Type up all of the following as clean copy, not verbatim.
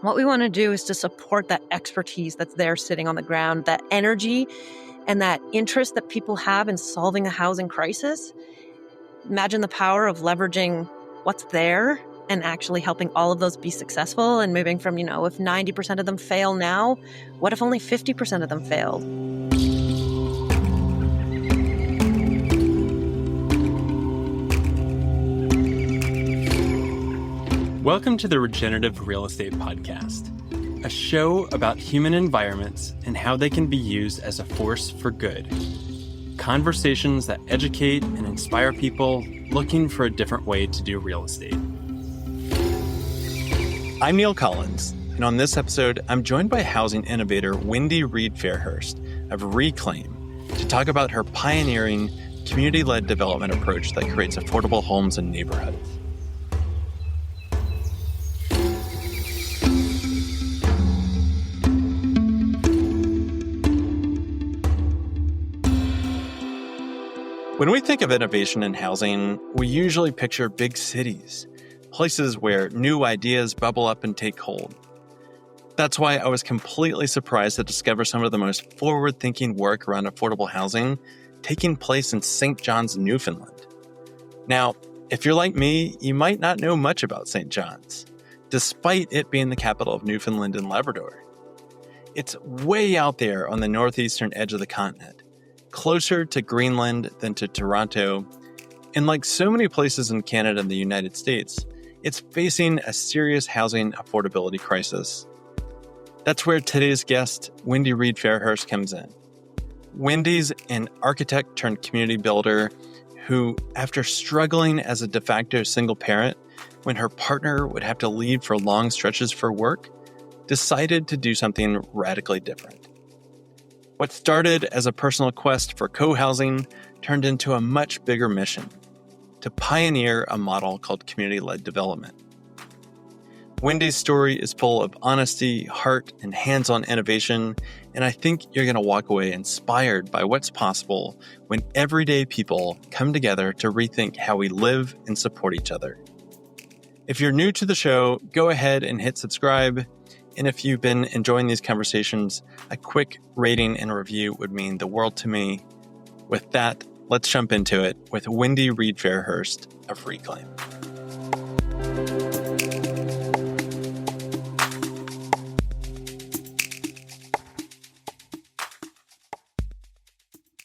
What we want to do is to support that expertise that's there sitting on the ground, that energy and that interest that people have in solving a housing crisis. Imagine the power of leveraging what's there and actually helping all of those be successful and moving from, if 90% of them fail now, what if only 50% of them failed? Welcome to the Regenerative Real Estate Podcast, a show about human environments and how they can be used as a force for good. Conversations that educate and inspire people looking for a different way to do real estate. I'm Neal Collins, and on this episode, I'm joined by housing innovator Wendy Reid Fairhurst of Reclaim to talk about her pioneering community-led development approach that creates affordable homes and neighborhoods. When we think of innovation in housing, we usually picture big cities, places where new ideas bubble up and take hold. That's why I was completely surprised to discover some of the most forward-thinking work around affordable housing taking place in St. John's, Newfoundland. Now, if you're like me, you might not know much about St. John's, despite it being the capital of Newfoundland and Labrador. It's way out there on the northeastern edge of the continent, closer to Greenland than to Toronto, and like so many places in Canada and the United States, it's facing a serious housing affordability crisis. That's where today's guest, Wendy Reid Fairhurst, comes in. Wendy's an architect turned community builder who, after struggling as a de facto single parent when her partner would have to leave for long stretches for work, decided to do something radically different. What started as a personal quest for co-housing turned into a much bigger mission: to pioneer a model called community-led development. Wendy's story is full of honesty, heart, and hands-on innovation, and I think you're going to walk away inspired by what's possible when everyday people come together to rethink how we live and support each other. If you're new to the show, go ahead and hit subscribe. And if you've been enjoying these conversations, a quick rating and review would mean the world to me. With that, let's jump into it with Wendy Reid Fairhurst of Reclaim.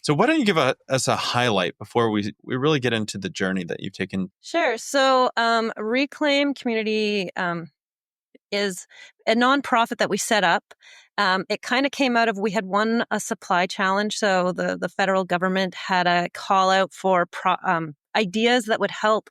So why don't you give us a highlight before we really get into the journey that you've taken? Sure. So Reclaim Community is a nonprofit that we set up. It kind of came out of, we had won a supply challenge. So the federal government had a call out for ideas that would help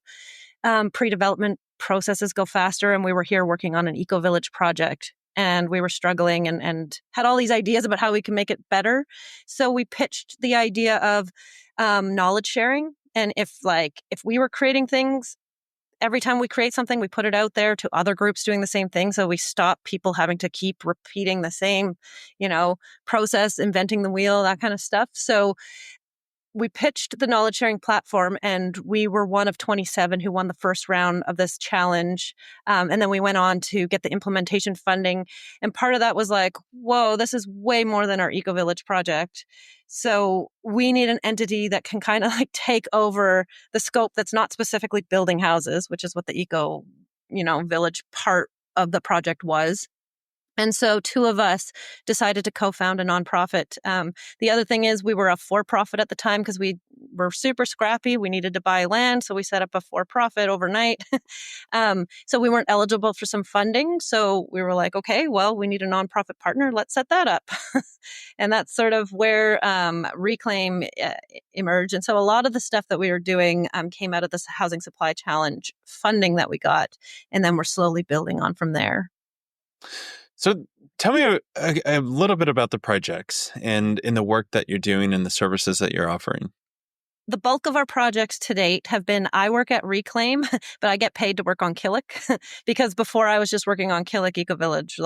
pre-development processes go faster. And we were here working on an eco-village project. And we were struggling and had all these ideas about how we can make it better. So we pitched the idea of knowledge sharing. And if we were creating things, every time we create something, we put it out there to other groups doing the same thing. So we stop people having to keep repeating the same, process, inventing the wheel, that kind of stuff. So we pitched the knowledge sharing platform, and we were one of 27 who won the first round of this challenge. And then we went on to get the implementation funding. And part of that was like, whoa, this is way more than our Eco Village project. So we need an entity that can kind of take over the scope that's not specifically building houses, which is what the Eco, Village part of the project was. And so two of us decided to co-found a nonprofit. The other thing is we were a for-profit at the time because we were super scrappy. We needed to buy land, so we set up a for-profit overnight. So we weren't eligible for some funding. So we were like, okay, well, we need a nonprofit partner. Let's set that up. And that's sort of where Reclaim emerged. And so a lot of the stuff that we were doing came out of this Housing Supply Challenge funding that we got. And then we're slowly building on from there. So tell me a little bit about the projects and in the work that you're doing and the services that you're offering. The bulk of our projects to date have been, I work at Reclaim, but I get paid to work on Killick because before I was just working on Killick Eco Village,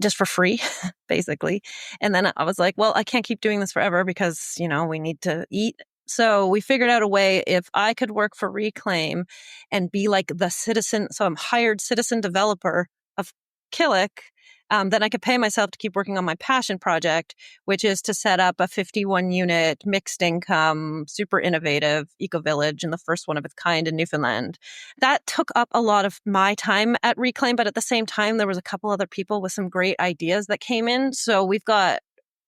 just for free, basically. And then I was like, well, I can't keep doing this forever because, we need to eat. So we figured out a way if I could work for Reclaim and be like the citizen, so I'm hired citizen developer of Killick, then I could pay myself to keep working on my passion project, which is to set up a 51 unit mixed income, super innovative eco village, and the first one of its kind in Newfoundland. That took up a lot of my time at Reclaim, but at the same time, there was a couple other people with some great ideas that came in. So we've got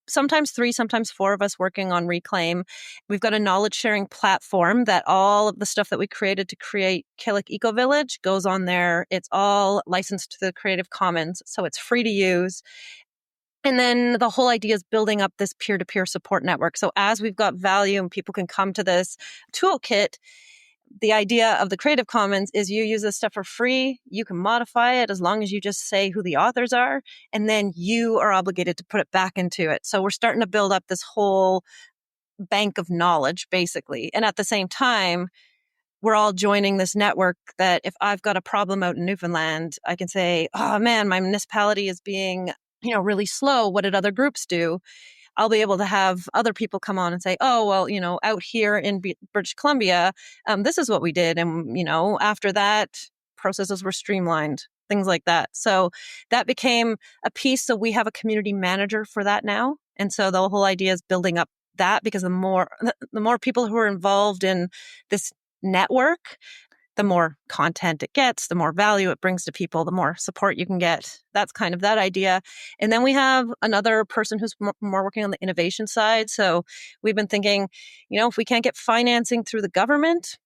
sometimes 3, sometimes 4 of us working on Reclaim. We've got a knowledge sharing platform that all of the stuff that we created to create Killick Eco Village goes on there. It's all licensed to the Creative Commons, so it's free to use. And then the whole idea is building up this peer-to-peer support network. So as we've got value and people can come to this toolkit, the idea of the Creative Commons is you use this stuff for free. You can modify it as long as you just say who the authors are, and then you are obligated to put it back into it. So we're starting to build up this whole bank of knowledge, basically. And at the same time, we're all joining this network that if I've got a problem out in Newfoundland, I can say, oh man, my municipality is being, really slow. What did other groups do? I'll be able to have other people come on and say, oh, well, out here in British Columbia, this is what we did. And, after that, processes were streamlined, things like that. So that became a piece. So we have a community manager for that now. And so the whole idea is building up that, because the more people who are involved in this network, the more content it gets, the more value it brings to people, the more support you can get. That's kind of that idea. And then we have another person who's more working on the innovation side. So we've been thinking, if we can't get financing through the government,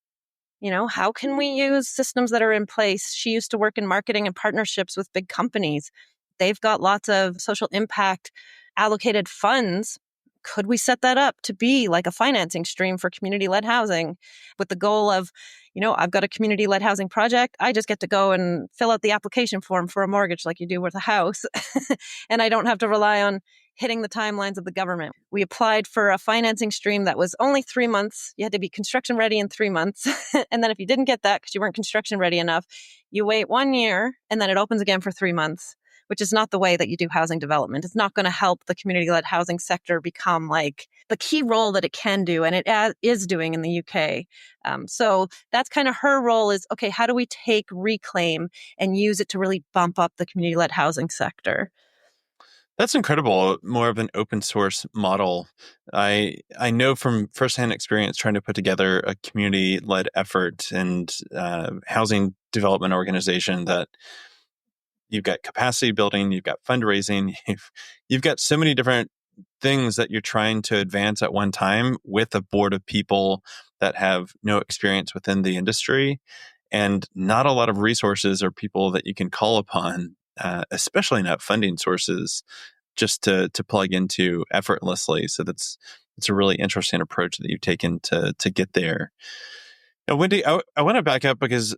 how can we use systems that are in place? She used to work in marketing and partnerships with big companies. They've got lots of social impact allocated funds. Could we set that up to be like a financing stream for community-led housing with the goal of, I've got a community-led housing project. I just get to go and fill out the application form for a mortgage like you do with a house. And I don't have to rely on hitting the timelines of the government. We applied for a financing stream that was only 3 months. You had to be construction ready in 3 months. And then if you didn't get that because you weren't construction ready enough, you wait 1 year and then it opens again for 3 months, which is not the way that you do housing development. It's not going to help the community-led housing sector become like the key role that it can do, and it is doing in the UK. So that's kind of her role is, okay, how do we take Reclaim and use it to really bump up the community-led housing sector? That's incredible. More of an open source model. I know from firsthand experience trying to put together a community-led effort and housing development organization that you've got capacity building, you've got fundraising, you've got so many different things that you're trying to advance at one time with a board of people that have no experience within the industry and not a lot of resources or people that you can call upon, especially not funding sources, just to plug into effortlessly. So it's a really interesting approach that you've taken to get there. Now, Wendy, I want to back up because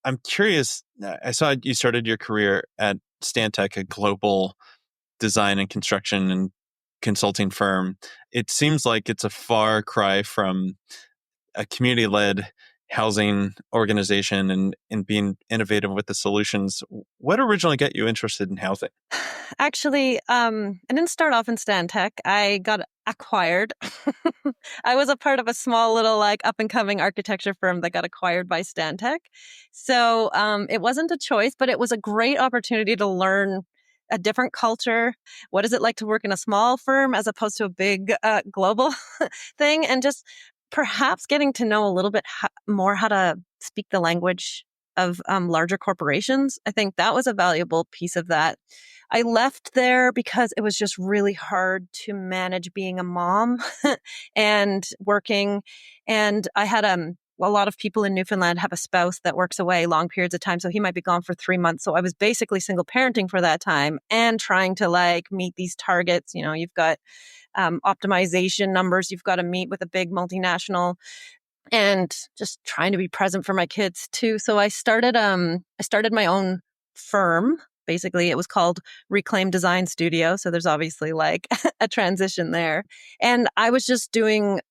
I'm curious. I saw you started your career at Stantec, a global design and construction and consulting firm. It seems like it's a far cry from a community-led housing organization and being innovative with the solutions. What originally got you interested in housing? Actually, I didn't start off in Stantec. I got acquired. I was a part of a small little up and coming architecture firm that got acquired by Stantec. So it wasn't a choice, but it was a great opportunity to learn a different culture. What is it like to work in a small firm as opposed to a big global thing? And just perhaps getting to know a little bit more how to speak the language of larger corporations. I think that was a valuable piece of that. I left there because it was just really hard to manage being a mom and working. And I had a lot of people in Newfoundland have a spouse that works away long periods of time. So he might be gone for 3 months. So I was basically single parenting for that time and trying to meet these targets. You've got optimization numbers you've got to meet with a big multinational, and just trying to be present for my kids too. So I started my own firm. Basically, it was called Reclaim Design Studio. So there's obviously a transition there. And I was just doing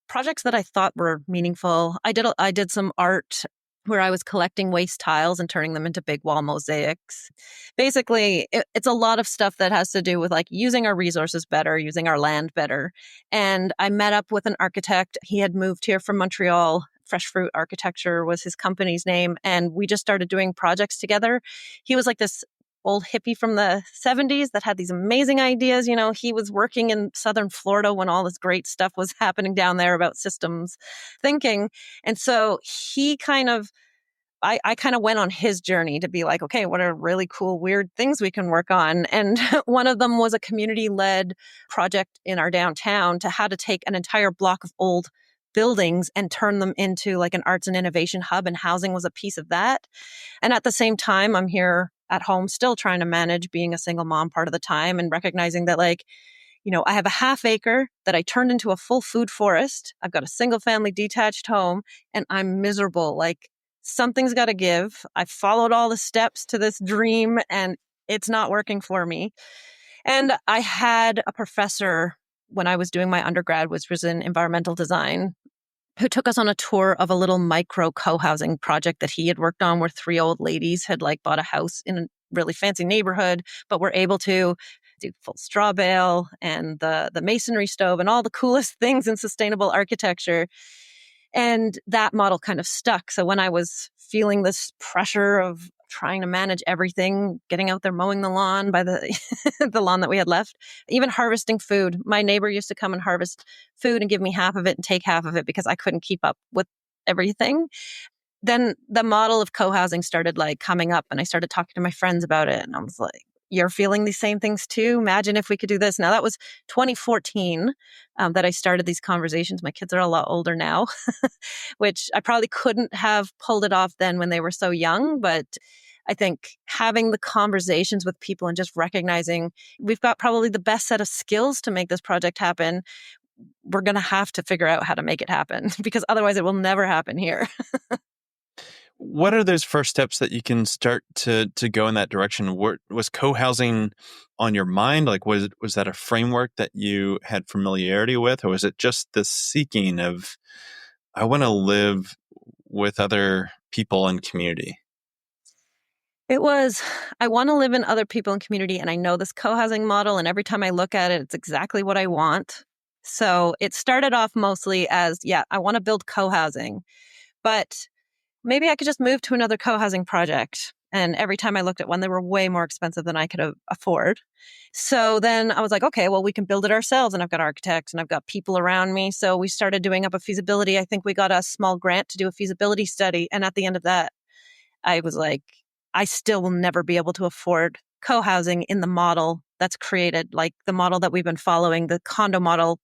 projects that I thought were meaningful. I did some art where I was collecting waste tiles and turning them into big wall mosaics. Basically, it's a lot of stuff that has to do with using our resources better, using our land better. And I met up with an architect. He had moved here from Montreal. Fresh Fruit Architecture was his company's name. And we just started doing projects together. He was this old hippie from the 70s that had these amazing ideas. He was working in Southern Florida when all this great stuff was happening down there about systems thinking. And so I kind of went on his journey to be like, okay, what are really cool, weird things we can work on? And one of them was a community-led project in our downtown to how to take an entire block of old buildings and turn them into like an arts and innovation hub, and housing was a piece of that. And at the same time, I'm here at home still trying to manage being a single mom part of the time and recognizing that I have a half acre that I turned into a full food forest. I've got a single family detached home and I'm miserable. Like, something's got to give. I followed all the steps to this dream and it's not working for me. And I had a professor when I was doing my undergrad, which was in environmental design, who took us on a tour of a little micro co-housing project that he had worked on, where 3 old ladies had bought a house in a really fancy neighborhood, but were able to do full straw bale and the masonry stove and all the coolest things in sustainable architecture. And that model kind of stuck. So when I was feeling this pressure of trying to manage everything, getting out there mowing the lawn by the the lawn that we had left, even harvesting food. My neighbor used to come and harvest food and give me half of it and take half of it because I couldn't keep up with everything. Then the model of co-housing started coming up, and I started talking to my friends about it. And I was like, you're feeling these same things too? Imagine if we could do this. Now, that was 2014 that I started these conversations. My kids are a lot older now, which I probably couldn't have pulled it off then when they were so young. But I think having the conversations with people and just recognizing we've got probably the best set of skills to make this project happen, we're going to have to figure out how to make it happen because otherwise it will never happen here. What are those first steps that you can start to go in that direction? Was co-housing on your mind? Was that a framework that you had familiarity with, or was it just the seeking of, I want to live with other people and community? It was, I want to live in other people and community, and I know this co-housing model, and every time I look at it, it's exactly what I want. So it started off mostly as, I want to build co-housing, but maybe I could just move to another co-housing project. And every time I looked at one, they were way more expensive than I could afford. So then I was like, okay, well, we can build it ourselves. And I've got architects and I've got people around me. So we started doing up a feasibility. I think we got a small grant to do a feasibility study. And at the end of that, I was like, I still will never be able to afford co-housing in the model that's created, like the model that we've been following, the condo model.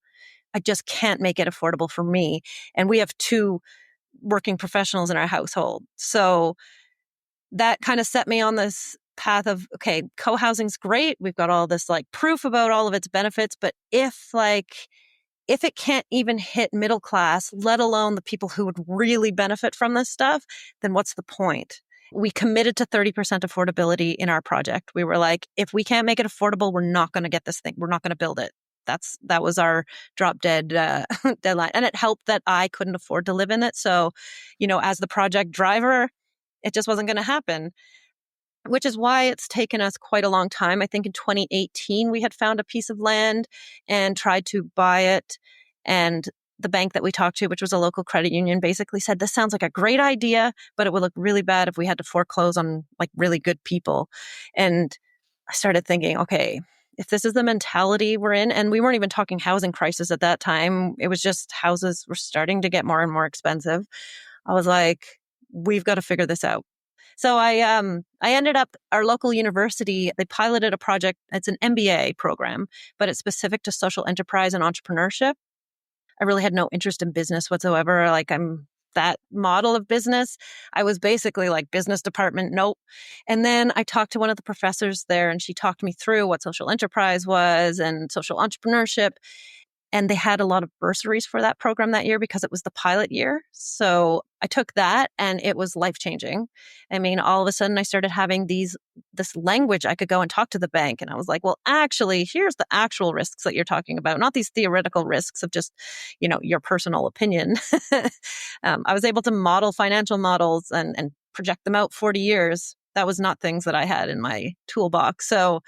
I just can't make it affordable for me. And we have 2 working professionals in our household. So that kind of set me on this path of, okay, co-housing's great. We've got all this proof about all of its benefits, but if it can't even hit middle class, let alone the people who would really benefit from this stuff, then what's the point? We committed to 30% affordability in our project. We were like, if we can't make it affordable, we're not going to get this thing. We're not going to build it. That was our drop dead deadline. And it helped that I couldn't afford to live in it. So, as the project driver, it just wasn't going to happen, which is why it's taken us quite a long time. I think in 2018, we had found a piece of land and tried to buy it. And the bank that we talked to, which was a local credit union, basically said, this sounds like a great idea, but it would look really bad if we had to foreclose on really good people. And I started thinking, okay, if this is the mentality we're in, and we weren't even talking housing crisis at that time, it was just houses were starting to get more and more expensive. I was like, we've got to figure this out. So I ended up, our local university, they piloted a project. It's an MBA program, but it's specific to social enterprise and entrepreneurship. I really had no interest in business whatsoever. I'm that model of business. I was basically business department, nope. And then I talked to one of the professors there, and she talked me through what social enterprise was and social entrepreneurship. And they had a lot of bursaries for that program that year because it was the pilot year. So I took that and it was life-changing. I mean, all of a sudden I started having this language I could go and talk to the bank. And I was like, well, actually, here's the actual risks that you're talking about, not these theoretical risks of just, your personal opinion. I was able to model financial models and project them out 40 years. That was not things that I had in my toolbox. So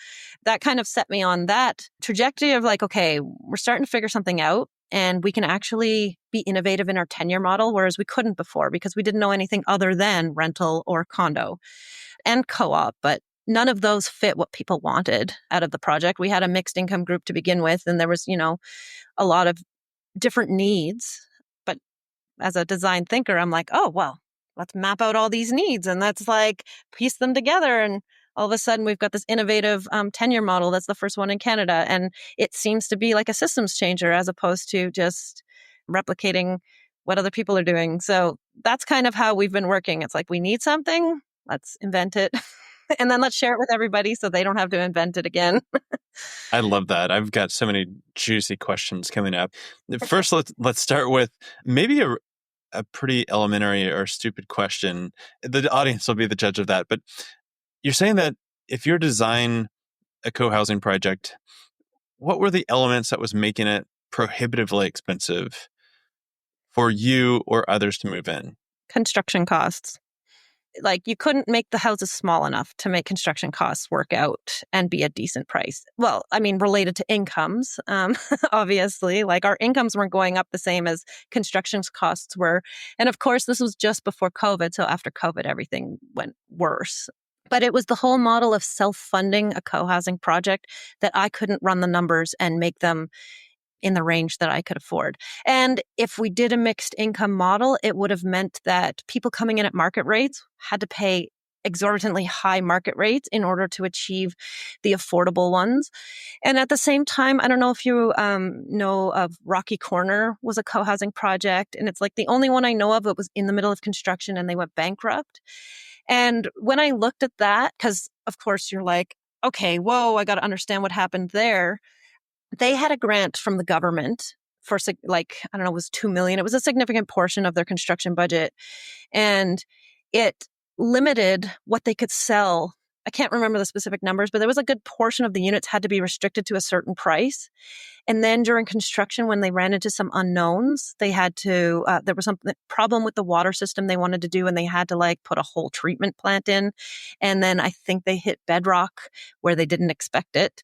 that kind of set me on that trajectory of okay, we're starting to figure something out and we can actually be innovative in our tenure model, whereas we couldn't before because we didn't know anything other than rental or condo and co-op. But none of those fit what people wanted out of the project. We had a mixed income group to begin with, and there was, a lot of different needs. But as a design thinker, I'm like, oh, well, let's map out all these needs and let's like piece them together. And all of a sudden we've got this innovative tenure model that's the first one in Canada. And it seems to be like a systems changer as opposed to just replicating what other people are doing. So that's kind of how we've been working. It's like, we need something, let's invent it. And then let's share it with everybody so they don't have to invent it again. I love that. I've got so many juicy questions coming up. First, let's start with maybe a pretty elementary or stupid question. The audience will be the judge of that. But you're saying that if you're design a co-housing project, what were the elements that was making it prohibitively expensive for you or others to move in? Construction costs. Like, you couldn't make the houses small enough to make construction costs work out and be a decent price. Well, I mean, related to incomes, obviously, like our incomes weren't going up the same as construction costs were. And of course, this was just before COVID. So after COVID, everything went worse. But it was the whole model of self-funding a co-housing project that I couldn't run the numbers and make them in the range that I could afford. And if we did a mixed income model, it would have meant that people coming in at market rates had to pay exorbitantly high market rates in order to achieve the affordable ones. And at the same time, I don't know if you know of Rocky Corner was a co-housing project. And it's like the only one I know of. It was in the middle of construction and they went bankrupt. And when I looked at that, because of course you're like, okay, whoa, I got to understand what happened there. They had a grant from the government for like, I don't know, it was 2 million. It was a significant portion of their construction budget. And it limited what they could sell. I can't remember the specific numbers, but there was a good portion of the units had to be restricted to a certain price. And then during construction, when they ran into some unknowns, they had to, there was some problem with the water system they wanted to do, and they had to like put a whole treatment plant in. And then I think they hit bedrock where they didn't expect it.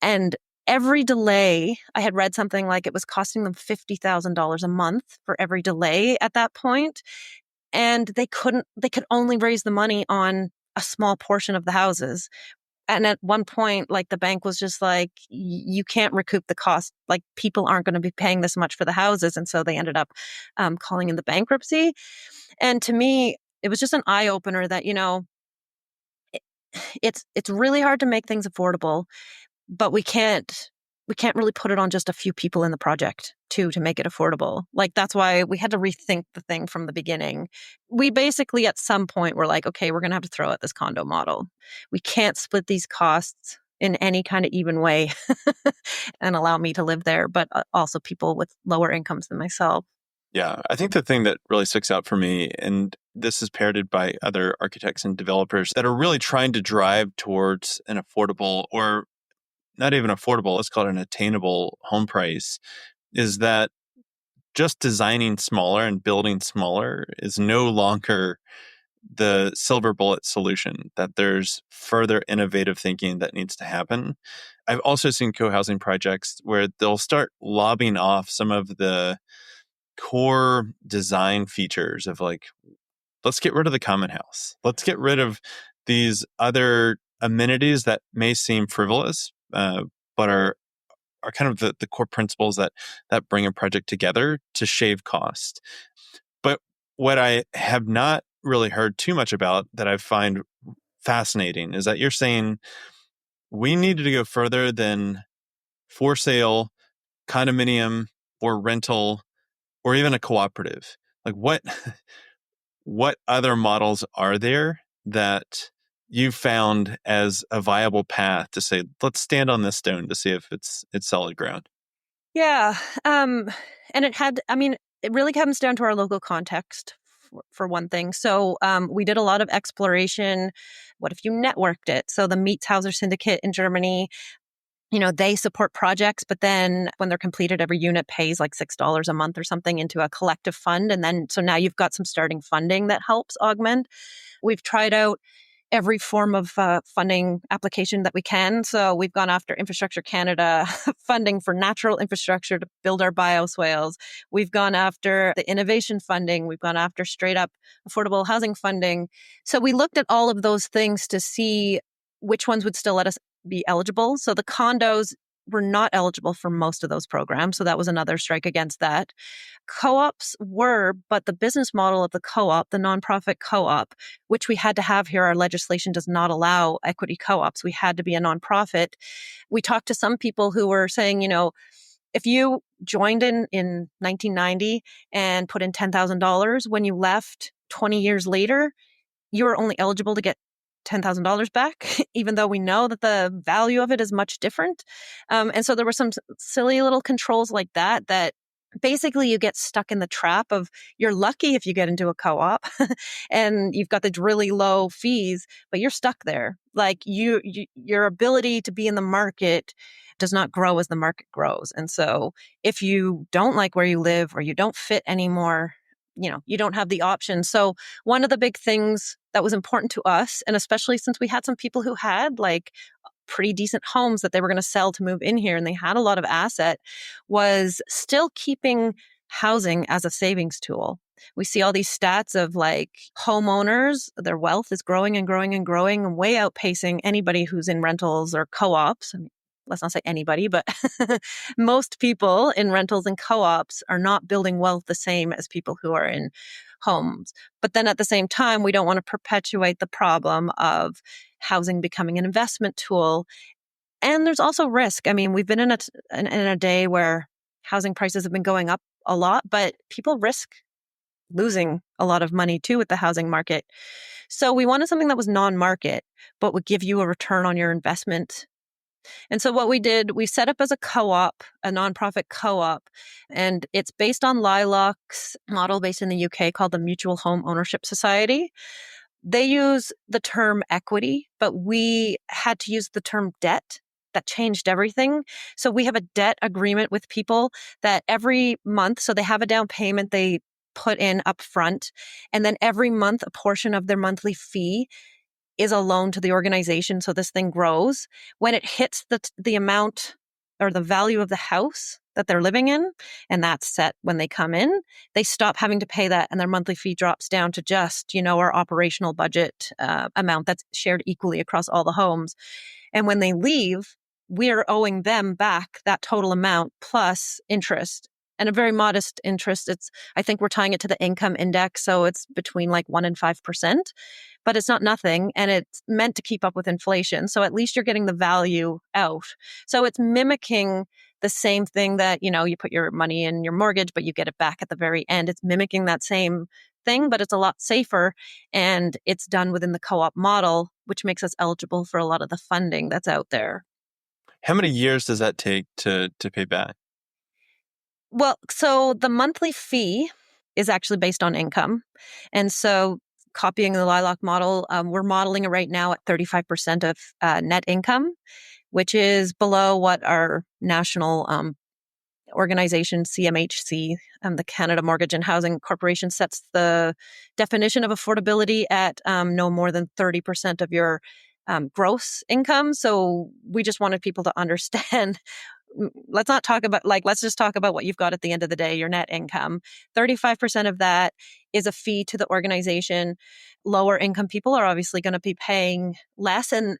And every delay, I had read something like it was costing them $50,000 a month for every delay at that point. And they could only raise the money on a small portion of the houses. And at one point, like the bank was just like, you can't recoup the cost. Like people aren't going to be paying this much for the houses. And so they ended up calling in the bankruptcy. And to me, it was just an eye opener that, it's really hard to make things affordable. But we can't really put it on just a few people in the project to make it affordable. Like that's why we had to rethink the thing from the beginning. We basically at some point were like, okay, we're going to have to throw out this condo model. We can't split these costs in any kind of even way and allow me to live there, but also people with lower incomes than myself. Yeah, I think the thing that really sticks out for me, and this is parroted by other architects and developers that are really trying to drive towards an affordable, or not even affordable, let's call it an attainable home price, is that just designing smaller and building smaller is no longer the silver bullet solution, that there's further innovative thinking that needs to happen. I've also seen co-housing projects where they'll start lobbing off some of the core design features of like, let's get rid of the common house. Let's get rid of these other amenities that may seem frivolous, but are kind of the core principles that bring a project together to shave cost. But what I have not really heard too much about that I find fascinating is that you're saying we needed to go further than for sale, condominium, or rental, or even a cooperative. Like what other models are there that you found as a viable path to say, let's stand on this stone to see if it's solid ground? Yeah. And it really comes down to our local context for one thing. So we did a lot of exploration. What if you networked it? So the Mietshauser Syndicate in Germany, they support projects, but then when they're completed, every unit pays like $6 a month or something into a collective fund. And then, so now you've got some starting funding that helps augment. We've tried out every form of funding application that we can. So we've gone after Infrastructure Canada funding for natural infrastructure to build our bioswales. We've gone after the innovation funding. We've gone after straight up affordable housing funding. So we looked at all of those things to see which ones would still let us be eligible. So the condos were not eligible for most of those programs. So that was another strike against that. Co-ops were, but the business model of the co-op, the nonprofit co-op, which we had to have here, our legislation does not allow equity co-ops. We had to be a nonprofit. We talked to some people who were saying, if you joined in 1990 and put in $10,000, when you left 20 years later, you were only eligible to get $10,000 back, even though we know that the value of it is much different. And so there were some silly little controls like that basically you get stuck in the trap of you're lucky if you get into a co-op and you've got the really low fees, but you're stuck there. Like your ability to be in the market does not grow as the market grows. And so if you don't like where you live or you don't fit anymore, you don't have the option. So one of the big things that was important to us, and especially since we had some people who had like pretty decent homes that they were going to sell to move in here and they had a lot of asset, was still keeping housing as a savings tool. We see all these stats of like homeowners, their wealth is growing and growing and growing and way outpacing anybody who's in rentals or co-ops. I mean, let's not say anybody, but most people in rentals and co-ops are not building wealth the same as people who are in homes. But then at the same time, we don't want to perpetuate the problem of housing becoming an investment tool. And there's also risk. I mean, we've been in a day where housing prices have been going up a lot, but people risk losing a lot of money too with the housing market. So we wanted something that was non-market, but would give you a return on your investment. And so what we did, we set up as a co-op, a nonprofit co-op, and it's based on Lilacs model based in the UK called the Mutual Home Ownership Society. They use the term equity, but we had to use the term debt. That changed everything. So we have a debt agreement with people that every month, so they have a down payment they put in up front, and then every month a portion of their monthly fee is a loan to the organization. So this thing grows. When it hits the amount or the value of the house that they're living in, and that's set when they come in, they stop having to pay that and their monthly fee drops down to just, our operational budget amount that's shared equally across all the homes. And when they leave, we're owing them back that total amount plus interest. And a very modest interest. I think we're tying it to the income index. So it's between like 1% and 5%, but it's not nothing. And it's meant to keep up with inflation. So at least you're getting the value out. So it's mimicking the same thing that, you put your money in your mortgage, but you get it back at the very end. It's mimicking that same thing, but it's a lot safer. And it's done within the co-op model, which makes us eligible for a lot of the funding that's out there. How many years does that take to pay back? Well, so the monthly fee is actually based on income. And so copying the Lilac model, we're modeling it right now at 35% of net income, which is below what our national organization, CMHC, the Canada Mortgage and Housing Corporation, sets the definition of affordability at no more than 30% of your gross income. So we just wanted people to understand let's just talk about what you've got at the end of the day, your net income. 35% of that is a fee to the organization. Lower income people are obviously going to be paying less. And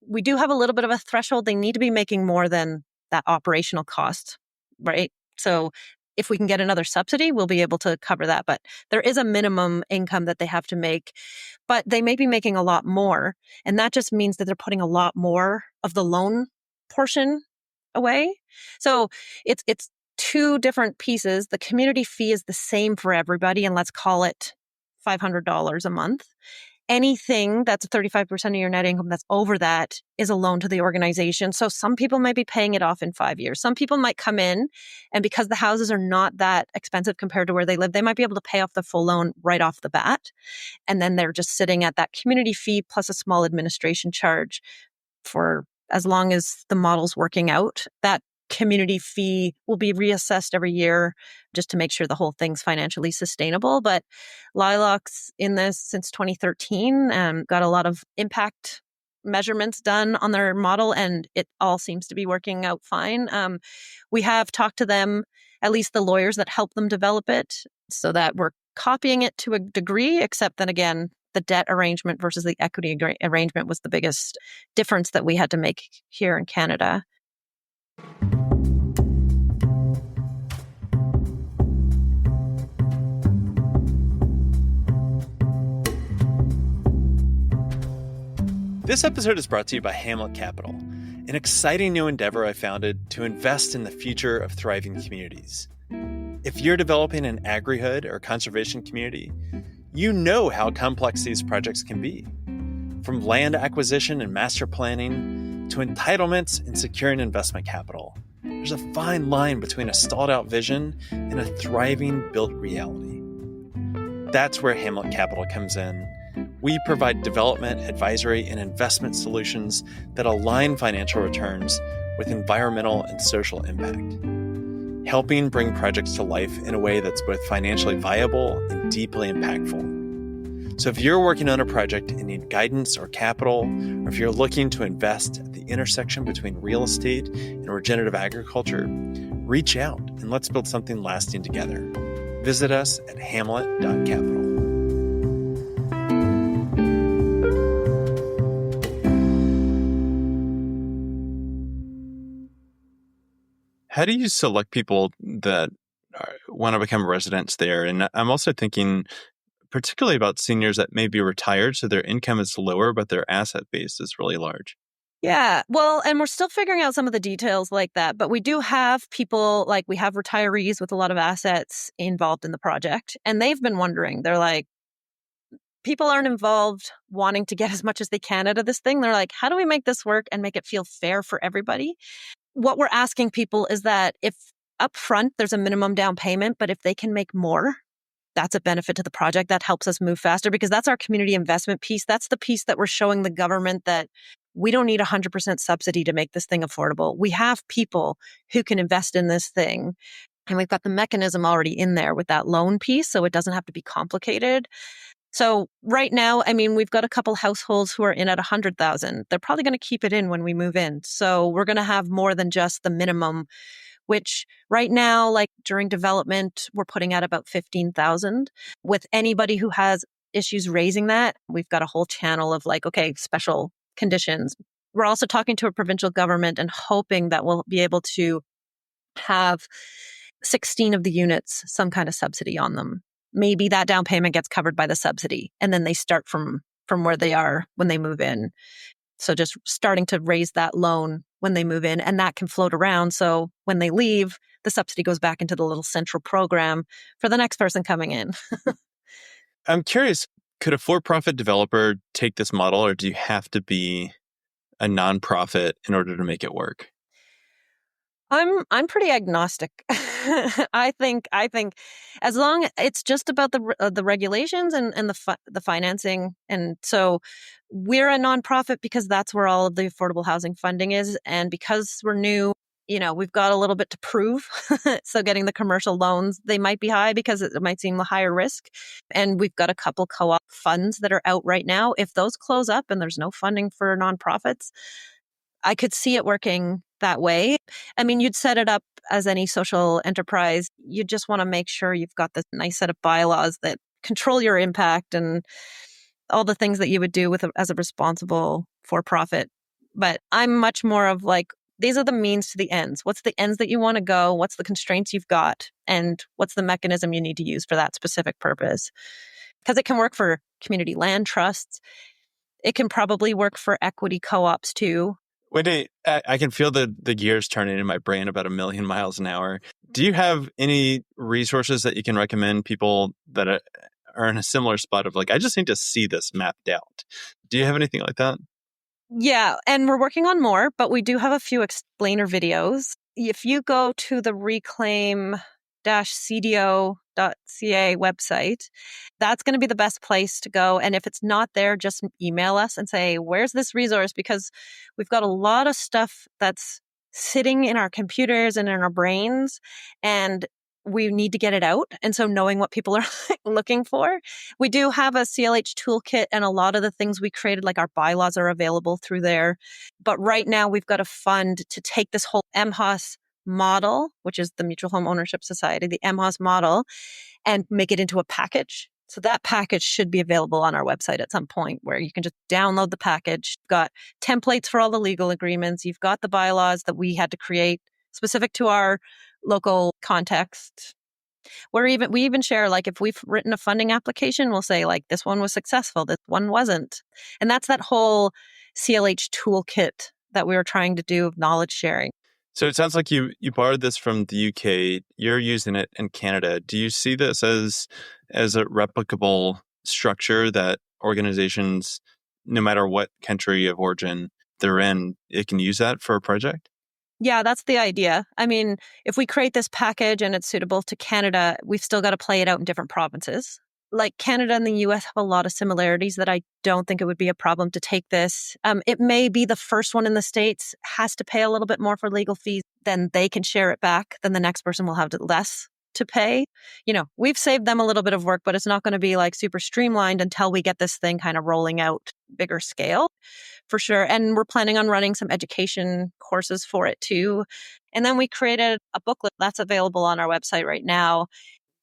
we do have a little bit of a threshold. They need to be making more than that operational cost, right? So if we can get another subsidy, we'll be able to cover that. But there is a minimum income that they have to make, but they may be making a lot more. And that just means that they're putting a lot more of the loan portion away. So it's two different pieces. The community fee is the same for everybody, and let's call it $500 a month. Anything that's 35% of your net income that's over that is a loan to the organization. So some people might be paying it off in 5 years. Some people might come in, and because the houses are not that expensive compared to where they live, they might be able to pay off the full loan right off the bat. And then they're just sitting at that community fee plus a small administration charge for as long as the model's working out. That community fee will be reassessed every year just to make sure the whole thing's financially sustainable. But Lilac's in this since 2013, got a lot of impact measurements done on their model, and it all seems to be working out fine. We have talked to them, at least the lawyers that help them develop it, so that we're copying it to a degree, except then again, the debt arrangement versus the equity arrangement was the biggest difference that we had to make here in Canada. This episode is brought to you by Hamlet Capital, an exciting new endeavor I founded to invest in the future of thriving communities. If you're developing an agri-hood or conservation community, you know how complex these projects can be. From land acquisition and master planning to entitlements and securing investment capital, there's a fine line between a stalled-out vision and a thriving built reality. That's where Hamlet Capital comes in. We provide development, advisory, and investment solutions that align financial returns with environmental and social impact, helping bring projects to life in a way that's both financially viable and deeply impactful. So if you're working on a project and need guidance or capital, or if you're looking to invest at the intersection between real estate and regenerative agriculture, reach out and let's build something lasting together. Visit us at hamlet.capital. How do you select people that want to become residents there? And I'm also thinking particularly about seniors that may be retired, so their income is lower, but their asset base is really large. Yeah, well, and we're still figuring out some of the details like that, but we do have people, like we have retirees with a lot of assets involved in the project, and they've been wondering, they're like, people aren't involved wanting to get as much as they can out of this thing. They're like, how do we make this work and make it feel fair for everybody? What we're asking people is that if up front there's a minimum down payment, but if they can make more, that's a benefit to the project. That helps us move faster because that's our community investment piece. That's the piece that we're showing the government that we don't need 100% subsidy to make this thing affordable. We have people who can invest in this thing. And we've got the mechanism already in there with that loan piece, so it doesn't have to be complicated. So right now, I mean, we've got a couple households who are in at 100,000. They're probably going to keep it in when we move in. So we're going to have more than just the minimum, which right now, like during development, we're putting at about 15,000. With anybody who has issues raising that, we've got a whole channel of like, okay, special conditions. We're also talking to a provincial government and hoping that we'll be able to have 16 of the units, some kind of subsidy on them. Maybe that down payment gets covered by the subsidy, and then they start from where they are when they move in. So just starting to raise that loan when they move in, and that can float around. So when they leave, the subsidy goes back into the little central program for the next person coming in. I'm curious, could a for-profit developer take this model, or do you have to be a nonprofit in order to make it work? I'm pretty agnostic. I think as long it's just about the regulations and the financing, and so we're a nonprofit because that's where all of the affordable housing funding is, and because we're new, we've got a little bit to prove. So getting the commercial loans, they might be high because it might seem the higher risk, and we've got a couple co-op funds that are out right now. If those close up and there's no funding for nonprofits, I could see it working that way. I mean, you'd set it up as any social enterprise. You just want to make sure you've got this nice set of bylaws that control your impact and all the things that you would do as a responsible for-profit. But I'm much more of like, these are the means to the ends. What's the ends that you want to go? What's the constraints you've got? And what's the mechanism you need to use for that specific purpose? Because it can work for community land trusts. It can probably work for equity co-ops too. Wendy, I can feel the gears turning in my brain about 1,000,000 miles an hour. Do you have any resources that you can recommend people that are in a similar spot of like, I just need to see this mapped out? Do you have anything like that? Yeah, and we're working on more, but we do have a few explainer videos. If you go to the reclaim-cdo.ca website, that's going to be the best place to go. And if it's not there, just email us and say, where's this resource? Because we've got a lot of stuff that's sitting in our computers and in our brains, and we need to get it out. And so knowing what people are looking for, we do have a CLH toolkit, and a lot of the things we created, like our bylaws, are available through there. But right now we've got a fund to take this whole MHOS model, which is the Mutual Home Ownership Society, the MHOS model, and make it into a package. So that package should be available on our website at some point where you can just download the package. You've got templates for all the legal agreements. You've got the bylaws that we had to create specific to our local context. We even share, like, if we've written a funding application, we'll say, like, this one was successful, this one wasn't. And that's that whole CLH toolkit that we were trying to do of knowledge sharing. So it sounds like you borrowed this from the UK. You're using it in Canada. Do you see this as a replicable structure that organizations, no matter what country of origin they're in, it can use that for a project? Yeah, that's the idea. I mean, if we create this package and it's suitable to Canada, we've still got to play it out in different provinces. Like Canada and the US have a lot of similarities that I don't think it would be a problem to take this. It may be the first one in the States has to pay a little bit more for legal fees, then they can share it back. Then the next person will have less to pay. We've saved them a little bit of work, but it's not going to be like super streamlined until we get this thing kind of rolling out bigger scale for sure. And we're planning on running some education courses for it too. And then we created a booklet that's available on our website right now.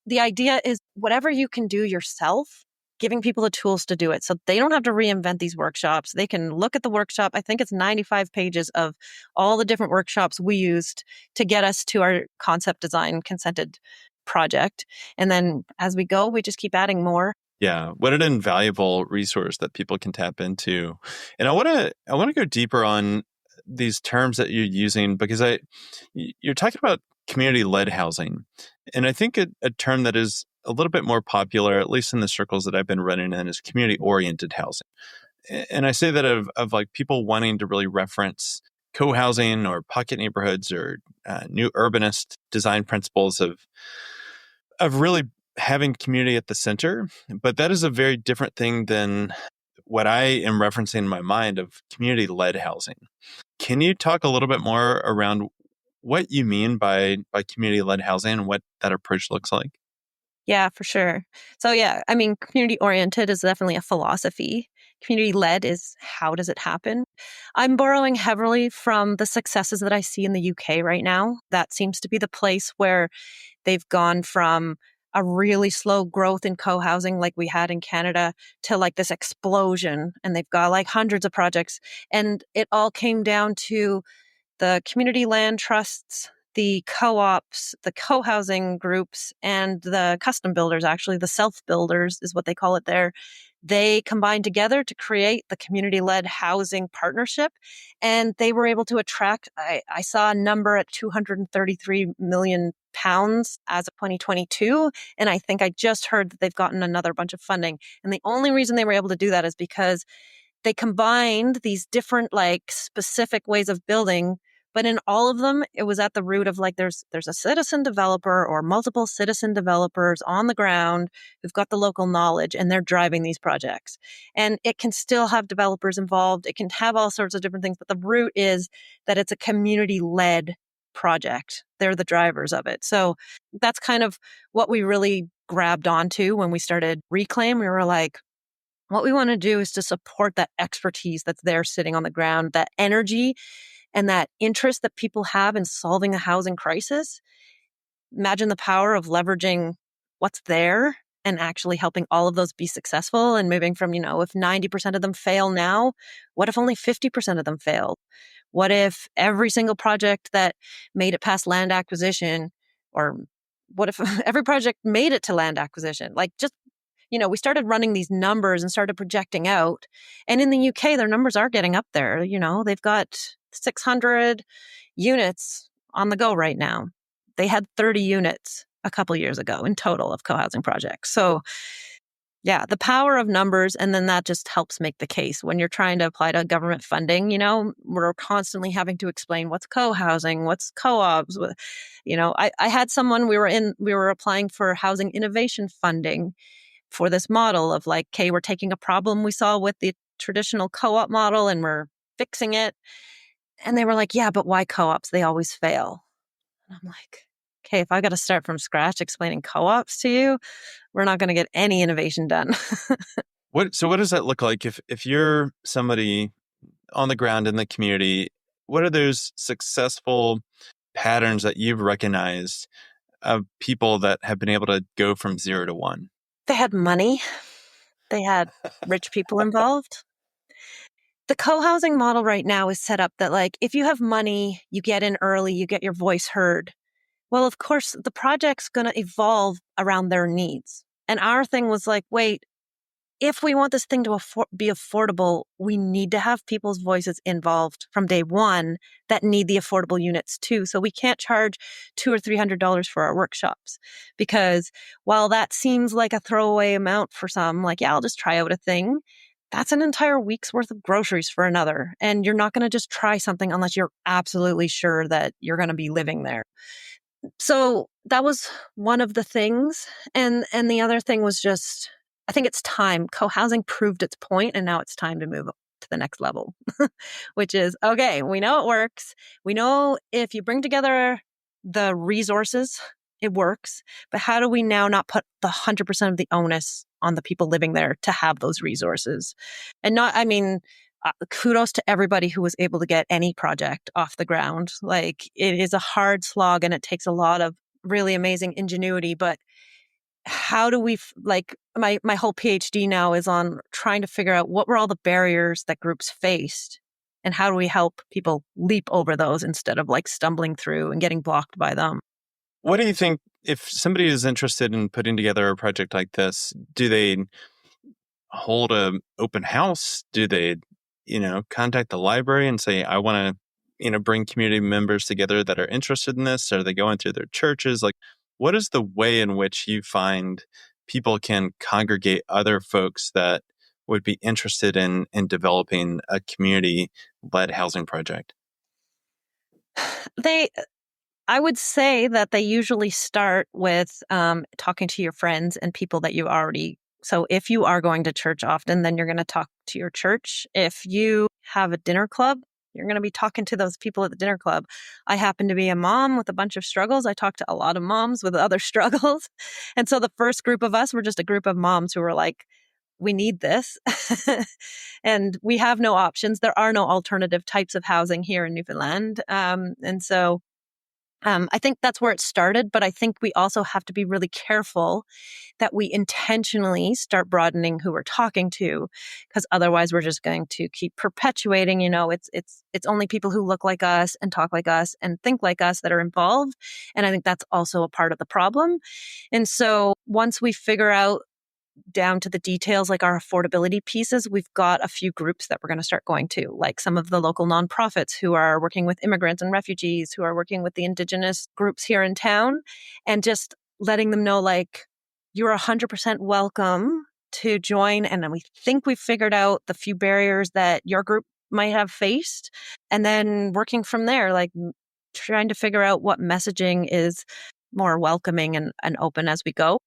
The idea is whatever you can do yourself, giving people the tools to do it. So they don't have to reinvent these workshops. They can look at the workshop. I think it's 95 pages of all the different workshops we used to get us to our concept design consented project. And then as we go, we just keep adding more. Yeah, what an invaluable resource that people can tap into. And I want to go deeper on these terms that you're using, because you're talking about community-led housing. And I think a term that is a little bit more popular, at least in the circles that I've been running in, is community-oriented housing. And I say that of like people wanting to really reference co-housing or pocket neighborhoods or new urbanist design principles of really having community at the center. But that is a very different thing than what I am referencing in my mind of community-led housing. Can you talk a little bit more around what you mean by community-led housing and what that approach looks like? Yeah, for sure. So yeah, I mean, community-oriented is definitely a philosophy. Community-led is how does it happen? I'm borrowing heavily from the successes that I see in the UK right now. That seems to be the place where they've gone from a really slow growth in co-housing like we had in Canada to like this explosion. And they've got like hundreds of projects. And it all came down to the community land trusts, the co-ops, the co-housing groups, and the custom builders, actually the self-builders is what they call it there. They combined together to create the community-led housing partnership, and they were able to attract, I saw a number at £233 million as of 2022, and I think I just heard that they've gotten another bunch of funding. And the only reason they were able to do that is because they combined these different like specific ways of building. But in all of them, it was at the root of like there's a citizen developer or multiple citizen developers on the ground who've got the local knowledge and they're driving these projects. And it can still have developers involved. It can have all sorts of different things. But the root is that it's a community-led project. They're the drivers of it. So that's kind of what we really grabbed onto when we started Reclaim. We were like, what we want to do is to support that expertise that's there sitting on the ground, that energy and that interest that people have in solving the housing crisis. Imagine the power of leveraging what's there and actually helping all of those be successful and moving from, if 90% of them fail now, what if only 50% of them failed? What if every single project that made it past land acquisition, or what if every project made it to land acquisition? Like just we started running these numbers and started projecting out. And in the UK, their numbers are getting up there. They've got 600 units on the go right now. They had 30 units a couple years ago in total of co-housing projects. So yeah, the power of numbers, and then that just helps make the case. When you're trying to apply to government funding, we're constantly having to explain what's co-housing, what's co-ops. I had someone, we were applying for housing innovation funding for this model of like, okay, we're taking a problem we saw with the traditional co-op model and we're fixing it. And they were like, yeah, but why co-ops? They always fail. And I'm like, okay, if I got to start from scratch explaining co-ops to you, we're not going to get any innovation done. So what does that look like if you're somebody on the ground in the community? What are those successful patterns that you've recognized of people that have been able to go from 0 to 1? They had money. They had rich people involved. The co-housing model right now is set up that like, if you have money, you get in early, you get your voice heard. Well, of course, the project's going to evolve around their needs. And our thing was like, wait, if we want this thing to be affordable, we need to have people's voices involved from day one that need the affordable units too. So we can't charge $200 or $300 for our workshops, because while that seems like a throwaway amount for some, like, yeah, I'll just try out a thing. That's an entire week's worth of groceries for another. And you're not going to just try something unless you're absolutely sure that you're going to be living there. So that was one of the things. And the other thing was just, I think it's time. Co-housing proved its point, and now it's time to move to the next level, which is, okay, we know it works. We know if you bring together the resources, it works. But how do we now not put the 100% of the onus on the people living there to have those resources? And not, I mean, kudos to everybody who was able to get any project off the ground. Like, it is a hard slog and it takes a lot of really amazing ingenuity, but how do we like my whole PhD now is on trying to figure out what were all the barriers that groups faced and how do we help people leap over those instead of like stumbling through and getting blocked by them. What do you think, if somebody is interested in putting together a project like this, do they hold a open house? Do they, contact the library and say, I want to, bring community members together that are interested in this? Are they going to their churches? Like, what is the way in which you find people can congregate other folks that would be interested in developing a community-led housing project? I would say that they usually start with talking to your friends and people that you already. So if you are going to church often, then you're going to talk to your church. If you have a dinner club, you're going to be talking to those people at the dinner club. I happen to be a mom with a bunch of struggles. I talk to a lot of moms with other struggles. And so the first group of us were just a group of moms who were like, we need this. And we have no options. There are no alternative types of housing here in Newfoundland. And so I think that's where it started, but I think we also have to be really careful that we intentionally start broadening who we're talking to, because otherwise we're just going to keep perpetuating, it's only people who look like us and talk like us and think like us that are involved. And I think that's also a part of the problem. And so once we figure out down to the details, like our affordability pieces, we've got a few groups that we're going to start going to, like some of the local nonprofits who are working with immigrants and refugees, who are working with the Indigenous groups here in town, and just letting them know, like, you're 100% welcome to join. And then we think we've figured out the few barriers that your group might have faced. And then working from there, like trying to figure out what messaging is more welcoming and open as we go.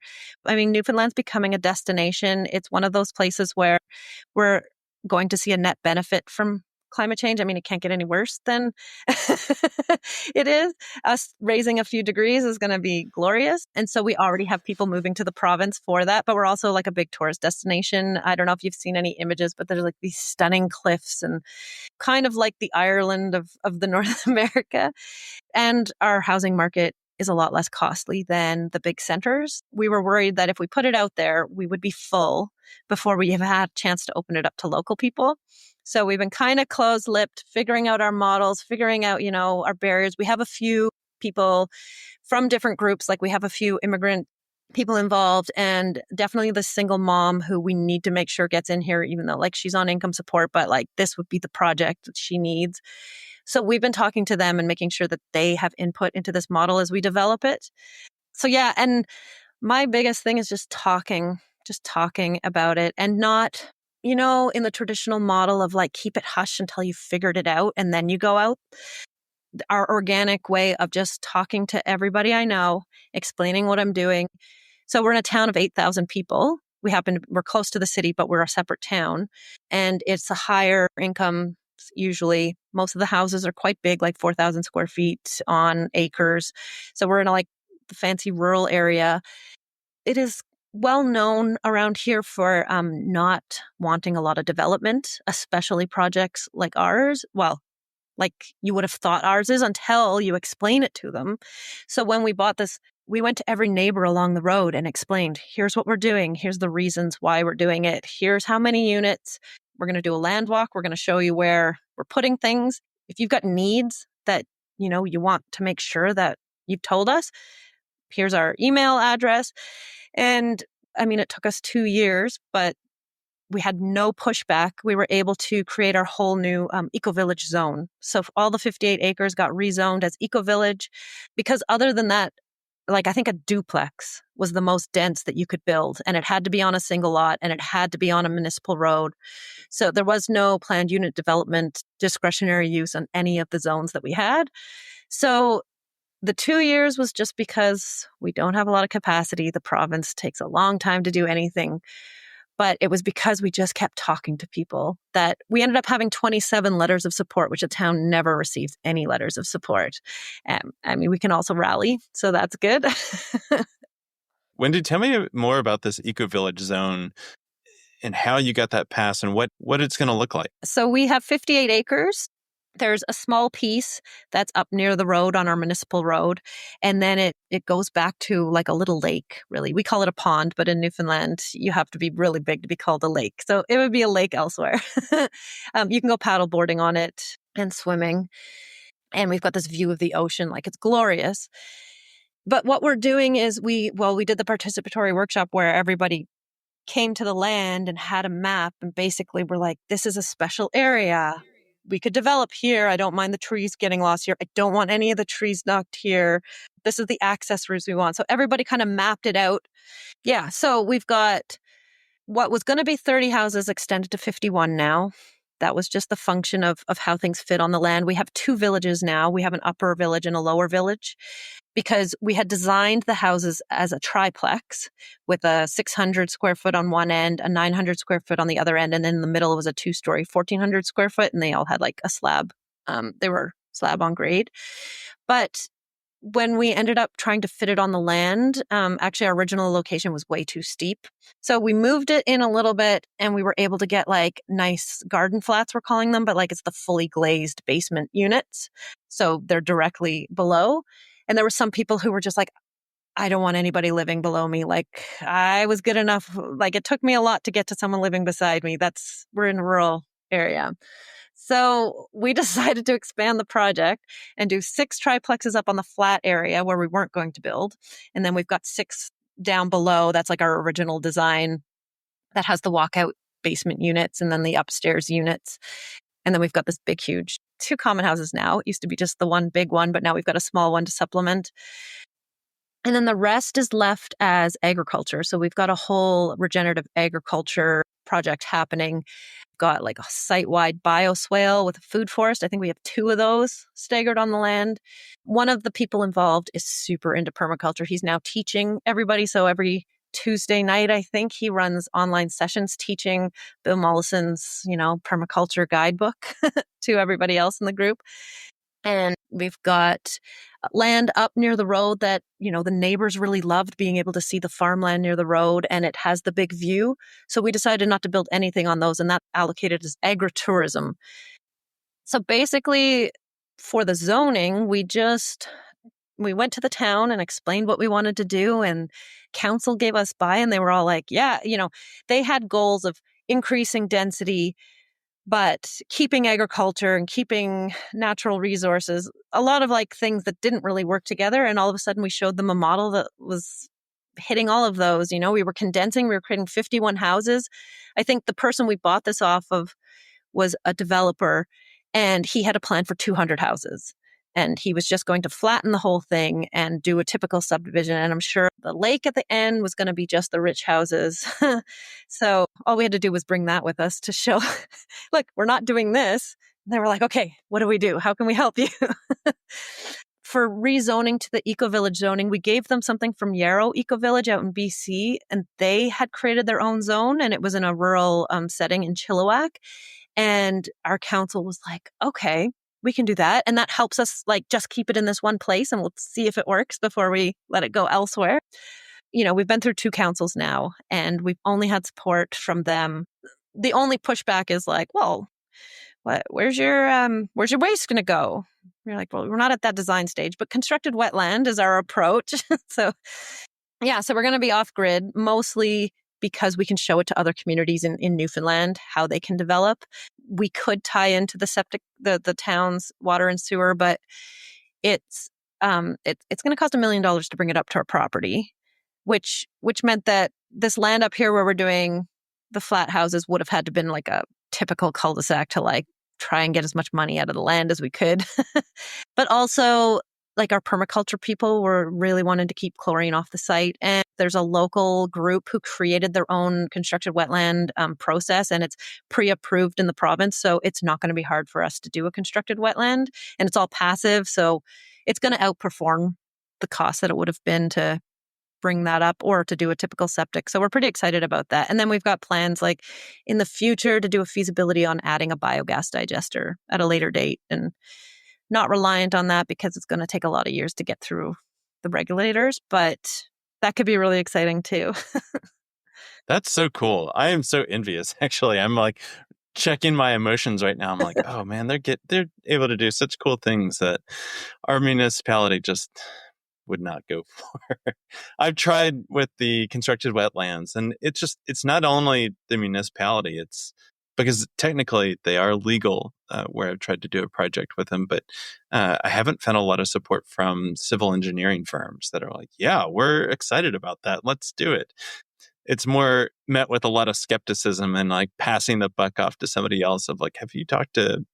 I mean, Newfoundland's becoming a destination. It's one of those places where we're going to see a net benefit from climate change. I mean, it can't get any worse than it is. Us raising a few degrees is going to be glorious. And so we already have people moving to the province for that, but we're also like a big tourist destination. I don't know if you've seen any images, but there's like these stunning cliffs and kind of like the Ireland of the North America. And our housing market is a lot less costly than the big centers. We were worried that if we put it out there, we would be full before we have had a chance to open it up to local people. So we've been kind of closed-lipped, figuring out our models, figuring out, our barriers. We have a few people from different groups, like we have a few immigrant people involved, and definitely the single mom who we need to make sure gets in here, even though like she's on income support, but like this would be the project that she needs. So we've been talking to them and making sure that they have input into this model as we develop it. So yeah, and my biggest thing is just talking about it, and not, in the traditional model of like keep it hush until you figured it out and then you go out. Our organic way of just talking to everybody I know, explaining what I'm doing. So we're in a town of 8,000 people. We're close to the city, but we're a separate town, and it's a higher income. Usually most of the houses are quite big, like 4,000 square feet on acres. So we're in like the fancy rural area. It is well known around here for not wanting a lot of development, especially projects like ours. Well, like you would have thought ours is until you explain it to them. So when we bought this we went to every neighbor along the road and explained, here's what we're doing. Here's the reasons why we're doing it. Here's how many units. We're going to do a land walk. We're going to show you where we're putting things. If you've got needs that, you want to make sure that you've told us, here's our email address. And I mean, it took us 2 years, but we had no pushback. We were able to create our whole new eco-village zone. So all the 58 acres got rezoned as eco-village because other than that, like I think a duplex was the most dense that you could build, and it had to be on a single lot and it had to be on a municipal road. So there was no planned unit development, discretionary use on any of the zones that we had. So the 2 years was just because we don't have a lot of capacity. The province takes a long time to do anything. But it was because we just kept talking to people that we ended up having 27 letters of support, which the town never received any letters of support. I mean, we can also rally, so that's good. Wendy, tell me more about this eco-village zone and how you got that passed and what it's going to look like. So we have 58 acres. There's a small piece that's up near the road on our municipal road. And then it goes back to like a little lake, really. We call it a pond, but in Newfoundland, you have to be really big to be called a lake. So it would be a lake elsewhere. You can go paddle boarding on it and swimming. And we've got this view of the ocean, like it's glorious. But what we're doing is we did the participatory workshop where everybody came to the land and had a map. And basically we're like, this is a special area. We could develop here. I don't mind the trees getting lost here. I don't want any of the trees knocked here. This is the access routes we want. So everybody kind of mapped it out. Yeah. So we've got what was going to be 30 houses extended to 51 now. That was just the function of how things fit on the land. We have 2 villages now. We have an upper village and a lower village because we had designed the houses as a triplex with a 600 square foot on one end, a 900 square foot on the other end. And then in the middle was a 2-story, 1,400 square foot. And they all had like a slab. They were slab on grade. But when we ended up trying to fit it on the land, actually our original location was way too steep. So we moved it in a little bit and we were able to get like nice garden flats, we're calling them, but like it's the fully glazed basement units. So they're directly below. And there were some people who were just like, I don't want anybody living below me. Like I was good enough. Like it took me a lot to get to someone living beside me. We're in a rural area. So we decided to expand the project and do 6 triplexes up on the flat area where we weren't going to build. And then we've got 6 down below. That's like our original design that has the walkout basement units and then the upstairs units. And then we've got this big, huge 2 common houses now. It used to be just the one big one, but now we've got a small one to supplement. And then the rest is left as agriculture. So we've got a whole regenerative agriculture project happening. Got like a site-wide bioswale with a food forest. I think we have 2 of those staggered on the land. One of the people involved is super into permaculture. He's now teaching everybody. So every Tuesday night, I think he runs online sessions teaching Bill Mollison's, permaculture guidebook to everybody else in the group. And we've got land up near the road that, the neighbors really loved being able to see the farmland near the road, and it has the big view. So we decided not to build anything on those, and that allocated as agritourism. So basically, for the zoning, we went to the town and explained what we wanted to do, and council gave us buy, and they were all like, yeah, they had goals of increasing density, but keeping agriculture and keeping natural resources, a lot of like things that didn't really work together. And all of a sudden we showed them a model that was hitting all of those. We were condensing, we were creating 51 houses. I think the person we bought this off of was a developer and he had a plan for 200 houses. And he was just going to flatten the whole thing and do a typical subdivision. And I'm sure the lake at the end was going to be just the rich houses. So all we had to do was bring that with us to show, look, we're not doing this. And they were like, okay, what do we do? How can we help you? For rezoning to the eco-village zoning, we gave them something from Yarrow Eco-Village out in BC, and they had created their own zone, and it was in a rural setting in Chilliwack. And our council was like, okay, we can do that. And that helps us like just keep it in this one place and we'll see if it works before we let it go elsewhere. We've been through 2 councils now and we've only had support from them. The only pushback is like, well, where's your waste going to go? We're like, well, we're not at that design stage, but constructed wetland is our approach. So we're going to be off grid mostly because we can show it to other communities in Newfoundland, how they can develop. We could tie into the town's water and sewer, but it's it's going to cost $1 million to bring it up to our property, which meant that this land up here where we're doing the flat houses would have had to been like a typical cul-de-sac to like try and get as much money out of the land as we could. But also, like, our permaculture people were really wanting to keep chlorine off the site. And there's a local group who created their own constructed wetland process, and it's pre-approved in the province. So it's not going to be hard for us to do a constructed wetland, and it's all passive. So it's going to outperform the cost that it would have been to bring that up or to do a typical septic. So we're pretty excited about that. And then we've got plans like in the future to do a feasibility on adding a biogas digester at a later date, and not reliant on that because it's going to take a lot of years to get through the regulators, but that could be really exciting too. That's so cool. I am so envious. Actually, I'm like checking my emotions right now. I'm like, oh man, they're able to do such cool things that our municipality just would not go for. I've tried with the constructed wetlands, and it's not only the municipality, it's because technically they are legal where I've tried to do a project with them, but I haven't found a lot of support from civil engineering firms that are like, yeah, we're excited about that. Let's do it. It's more met with a lot of skepticism and like passing the buck off to somebody else of like, have you talked to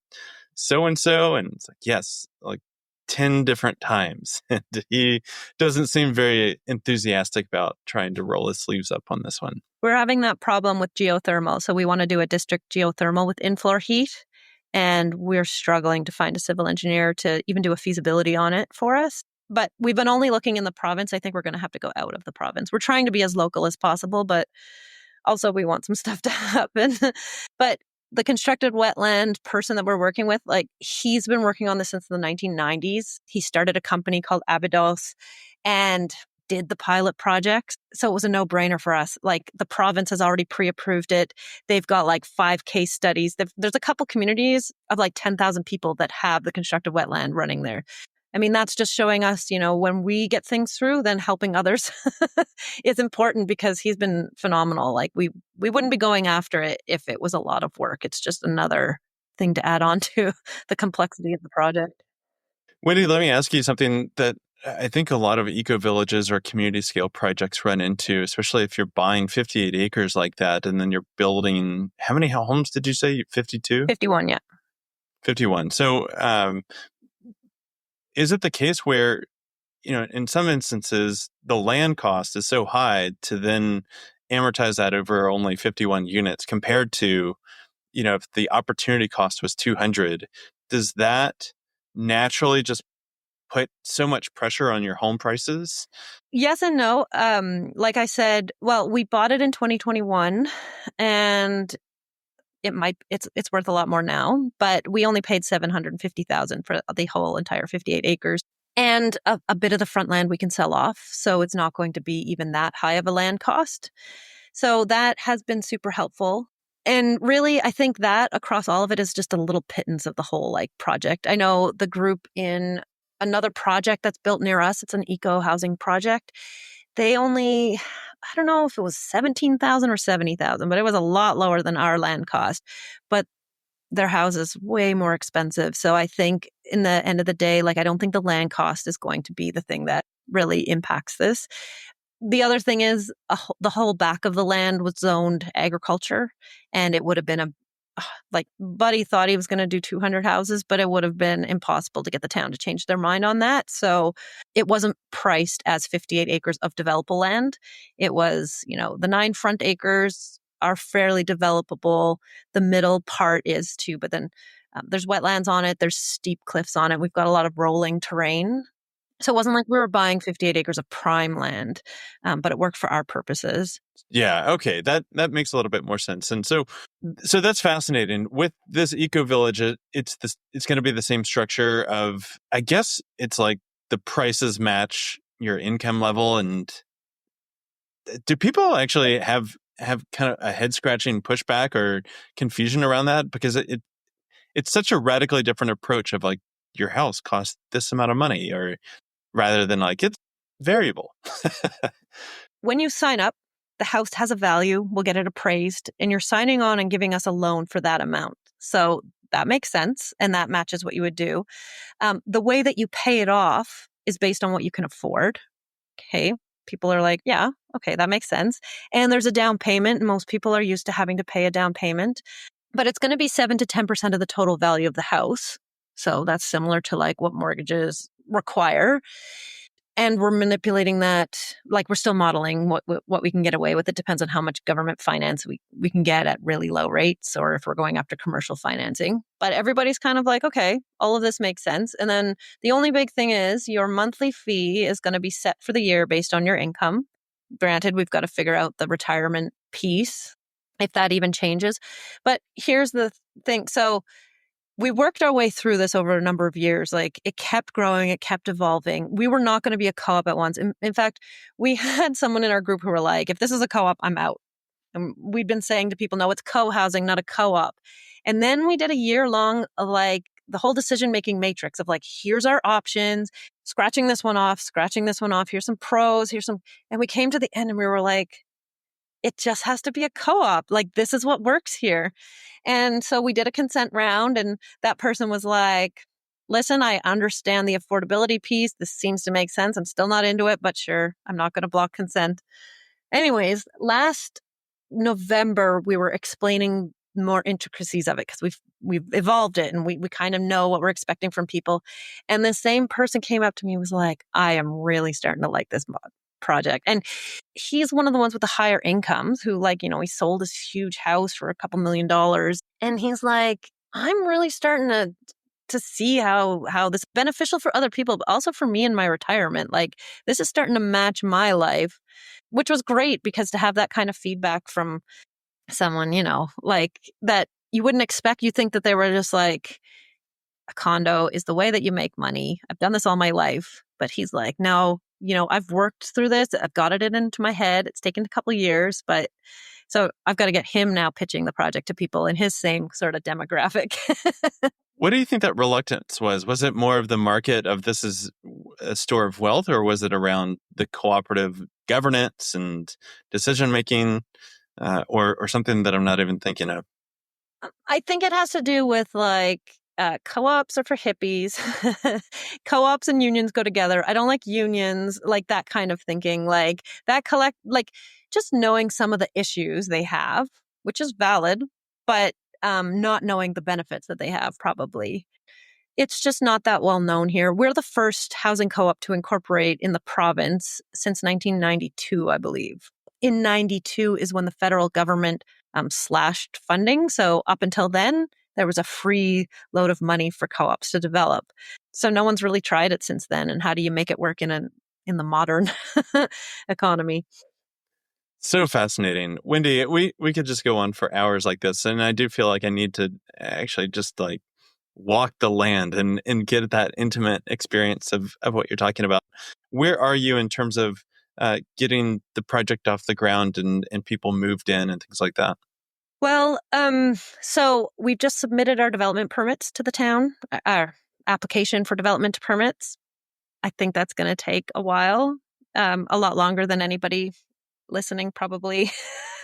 so-and-so? And it's like, yes, like 10 different times. And he doesn't seem very enthusiastic about trying to roll his sleeves up on this one. We're having that problem with geothermal. So we want to do a district geothermal with in-floor heat. And we're struggling to find a civil engineer to even do a feasibility on it for us. But we've been only looking in the province. I think we're going to have to go out of the province. We're trying to be as local as possible, but also we want some stuff to happen. But the constructed wetland person that we're working with, like, he's been working on this since the 1990s. He started a company called Abydos and did the pilot project. So it was a no-brainer for us. Like, the province has already pre-approved it. They've got like 5 case studies. There's a couple communities of like 10,000 people that have the constructed wetland running there. I mean, that's just showing us, when we get things through, then helping others is important, because he's been phenomenal. Like, we wouldn't be going after it if it was a lot of work. It's just another thing to add on to the complexity of the project. Wendy, let me ask you something that I think a lot of eco-villages or community scale projects run into, especially if you're buying 58 acres like that, and then you're building, how many homes did you say? 52? 51, yeah. 51. So, is it the case where, in some instances, the land cost is so high to then amortize that over only 51 units compared to, if the opportunity cost was 200, does that naturally just put so much pressure on your home prices? Yes and no. Like I said, well, we bought it in 2021, and it's worth a lot more now, but we only paid $750,000 for the whole entire 58 acres. And a bit of the front land we can sell off. So it's not going to be even that high of a land cost. So that has been super helpful. And really, I think that across all of it is just a little pittance of the whole like project. I know the group in another project that's built near us, it's an eco housing project. They only, I don't know if it was 17,000 or 70,000, but it was a lot lower than our land cost. But their house is way more expensive. So I think in the end of the day, like, I don't think the land cost is going to be the thing that really impacts this. The other thing is the whole back of the land was zoned agriculture, and it would have been like, Buddy thought he was going to do 200 houses, but it would have been impossible to get the town to change their mind on that. So it wasn't priced as 58 acres of developable land. It was, the 9 front acres are fairly developable. The middle part is too, but then there's wetlands on it. There's steep cliffs on it. We've got a lot of rolling terrain. So it wasn't like we were buying 58 acres of prime land, but it worked for our purposes. Yeah. Okay. That makes a little bit more sense. And so that's fascinating. With this eco village, it's going to be the same structure of, I guess it's like the prices match your income level. And do people actually have kind of a head scratching pushback or confusion around that? Because it's such a radically different approach of like your house costs this amount of money, or rather than like, it's variable. When you sign up, the house has a value, we'll get it appraised, and you're signing on and giving us a loan for that amount. So that makes sense, and that matches what you would do. The way that you pay it off is based on what you can afford. Okay. People are like, yeah, okay, that makes sense. And there's a down payment. Most people are used to having to pay a down payment, but it's going to be 7 to 10% of the total value of the house. So that's similar to like what mortgages require. And we're manipulating that, like we're still modeling what we can get away with. It depends on how much government finance we can get at really low rates, or if we're going after commercial financing. But everybody's kind of like, okay, all of this makes sense. And then the only big thing is your monthly fee is going to be set for the year based on your income. Granted, we've got to figure out the retirement piece, if that even changes. But here's the thing. So we worked our way through this over a number of years. Like it kept growing, it kept evolving. We were not going to be a co-op at once. In fact, we had someone in our group who were like, if this is a co-op, I'm out. And we'd been saying to people, no, it's co-housing, not a co-op. And then we did a year long of like the whole decision-making matrix of like, here's our options, scratching this one off, here's some pros, and we came to the end and we were like, it just has to be a co-op. Like this is what works here. And so we did a consent round, and that person was like, listen, I understand the affordability piece. This seems to make sense. I'm still not into it, but sure, I'm not going to block consent. Anyways, last November, we were explaining more intricacies of it because we've evolved it, and we kind of know what we're expecting from people. And the same person came up to me and was like, I am really starting to like this project. And he's one of the ones with the higher incomes who, like, he sold his huge house for $2 million. And he's like, I'm really starting to see how this is beneficial for other people, but also for me in my retirement. Like this is starting to match my life, which was great because to have that kind of feedback from someone, like that you wouldn't expect. You think that they were just like, a condo is the way that you make money. I've done this all my life. But he's like, no, I've worked through this. I've got it into my head. It's taken a couple of years, but so I've got to get him now pitching the project to people in his same sort of demographic. What do you think that reluctance was? Was it more of the market of this is a store of wealth, or was it around the cooperative governance and decision making, or something that I'm not even thinking of? I think it has to do with like co-ops are for hippies. Co-ops and unions go together. I don't like unions, like that kind of thinking, like that like just knowing some of the issues they have, which is valid, but not knowing the benefits that they have probably. It's just not that well known here. We're the first housing co-op to incorporate in the province since 1992, I believe. In 92 is when the federal government slashed funding. So up until then, there was a free load of money for co-ops to develop. So no one's really tried it since then. And how do you make it work in the modern economy? So fascinating. Wendy, we could just go on for hours like this. And I do feel like I need to actually just like walk the land and get that intimate experience of what you're talking about. Where are you in terms of getting the project off the ground and people moved in and things like that? Well, so we've just submitted our development permits to the town, our application for development permits. I think that's going to take a while, a lot longer than anybody listening probably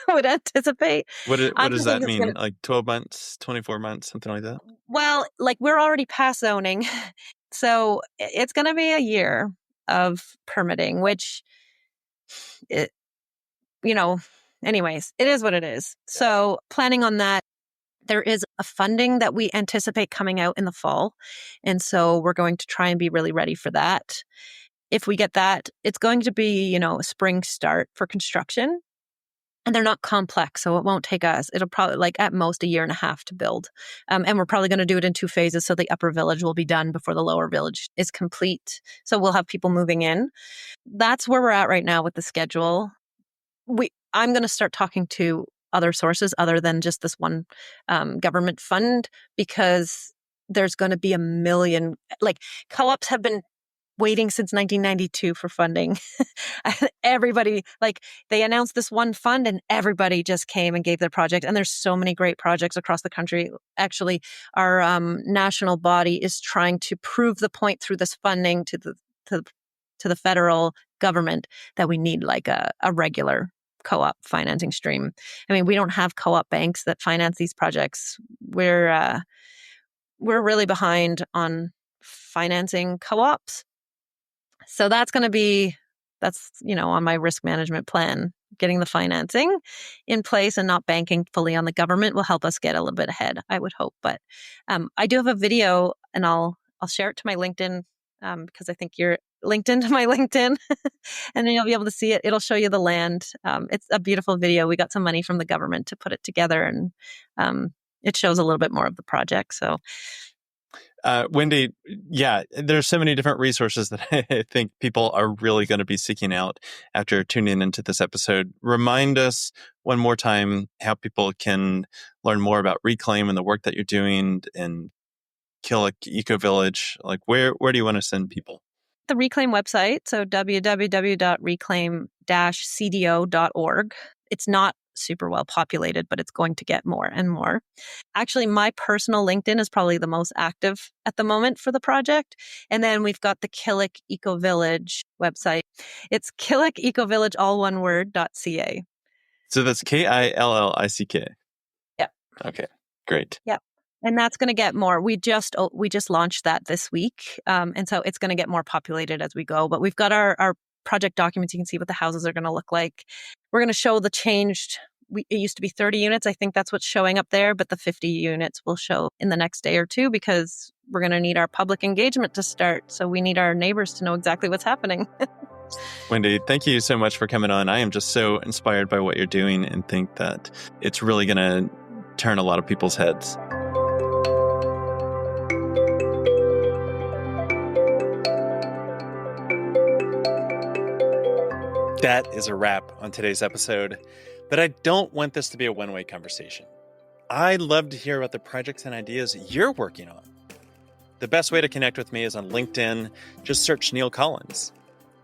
would anticipate. What does that mean? Like 12 months, 24 months, something like that? Well, like we're already past zoning. So it's going to be a year of permitting, which, anyways, it is what it is. So planning on that. There is a funding that we anticipate coming out in the fall. And so we're going to try and be really ready for that. If we get that, it's going to be, a spring start for construction. And they're not complex, so it won't take us. It'll probably like at most a year and a half to build. And we're probably going to do it in 2 phases. So the upper village will be done before the lower village is complete. So we'll have people moving in. That's where we're at right now with the schedule. I'm going to start talking to other sources other than just this one government fund, because there's going to be a million, like co-ops have been waiting since 1992 for funding. Everybody, like, they announced this one fund and everybody just came and gave their project. And there's so many great projects across the country. Actually, our national body is trying to prove the point through this funding to the federal government that we need like a regular co-op financing stream. I mean, we don't have co-op banks that finance these projects. We're really behind on financing co-ops. So that's on my risk management plan. Getting the financing in place and not banking fully on the government will help us get a little bit ahead, I would hope. But I do have a video, and I'll share it to my LinkedIn because I think you're linked into my LinkedIn, and then you'll be able to see it. It'll show you the land. It's a beautiful video. We got some money from the government to put it together, and it shows a little bit more of the project. So. Wendy, yeah, there's so many different resources that I think people are really going to be seeking out after tuning into this episode. Remind us one more time how people can learn more about Reclaim and the work that you're doing and Killick Eco Village. Like, where do you want to send people? The Reclaim website, so www.reclaim-cdo.org. It's not super well populated, but it's going to get more and more. Actually, my personal LinkedIn is probably the most active at the moment for the project. And then we've got the Killick Eco Village website. It's killickecovillage, all one word, .ca. So that's Killick. Yeah. Okay, great. Yeah. And that's going to get more. We just launched that this week. And so it's going to get more populated as we go. But we've got our project documents. You can see what the houses are going to look like. We're going to show the changed. It used to be 30 units. I think that's what's showing up there. But the 50 units will show in the next day or two because we're going to need our public engagement to start. So we need our neighbors to know exactly what's happening. Wendy, thank you so much for coming on. I am just so inspired by what you're doing and think that it's really going to turn a lot of people's heads. That is a wrap on today's episode, but I don't want this to be a one-way conversation. I'd love to hear about the projects and ideas you're working on. The best way to connect with me is on LinkedIn. Just search Neal Collins.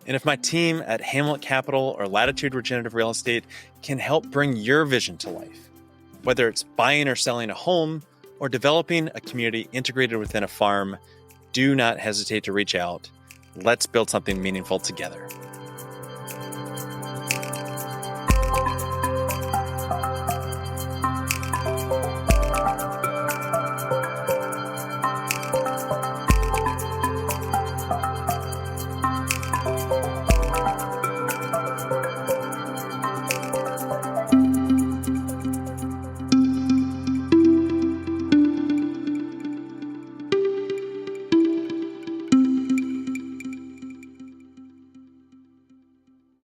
And if my team at Hamlet Capital or Latitude Regenerative Real Estate can help bring your vision to life, whether it's buying or selling a home or developing a community integrated within a farm, do not hesitate to reach out. Let's build something meaningful together.